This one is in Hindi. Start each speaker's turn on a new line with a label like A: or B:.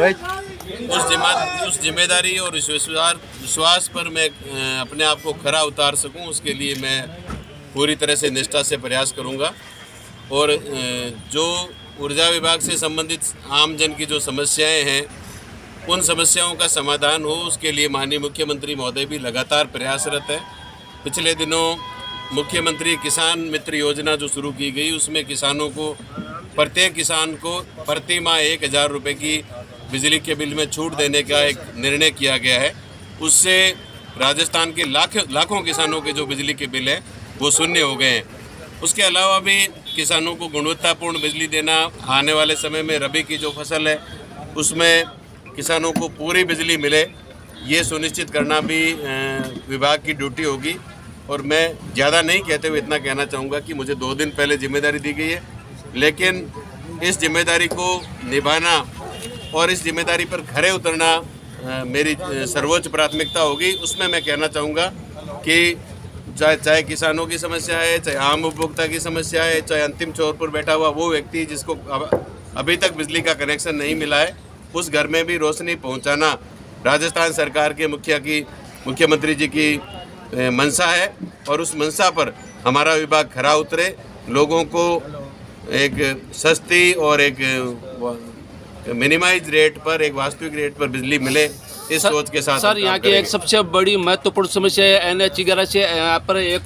A: उस जिम्मेदारी और इस विश्वास पर मैं अपने आप को खरा उतार सकूं, उसके लिए मैं पूरी तरह से निष्ठा से प्रयास करूंगा। और जो ऊर्जा विभाग से संबंधित आम जन की जो समस्याएं हैं, उन समस्याओं का समाधान हो, उसके लिए माननीय मुख्यमंत्री महोदय भी लगातार प्रयासरत है। पिछले दिनों मुख्यमंत्री किसान मित्र योजना जो शुरू की गई, उसमें किसानों को, प्रत्येक किसान को प्रति माह 1000 रुपये की बिजली के बिल में छूट देने का एक निर्णय किया गया है। उससे राजस्थान के लाखों किसानों के जो बिजली के बिल हैं वो शून्य हो गए हैं। उसके अलावा भी किसानों को गुणवत्तापूर्ण बिजली देना, आने वाले समय में रबी की जो फसल है उसमें किसानों को पूरी बिजली मिले, ये सुनिश्चित करना भी विभाग की ड्यूटी होगी। और मैं ज़्यादा नहीं कहते हुए इतना कहना चाहूँगा कि मुझे 2 दिन पहले जिम्मेदारी दी गई है, लेकिन इस जिम्मेदारी को निभाना और इस जिम्मेदारी पर खरे उतरना मेरी सर्वोच्च प्राथमिकता होगी। उसमें मैं कहना चाहूँगा कि चाहे किसानों की समस्या है, चाहे आम उपभोक्ता की समस्या है, चाहे अंतिम छोर पर बैठा हुआ वो व्यक्ति जिसको अभी तक बिजली का कनेक्शन नहीं मिला है, उस घर में भी रोशनी पहुंचाना राजस्थान सरकार के मुख्यमंत्री जी की मंशा है। और उस मंशा पर हमारा विभाग खरा उतरे, लोगों को एक सस्ती और एक मिनिमाइज रेट पर, एक वास्तविक रेट पर बिजली मिले, इस सोच के साथ।
B: सर, यहाँ की एक सबसे बड़ी महत्वपूर्ण समस्या है NH 11 से यहाँ पर एक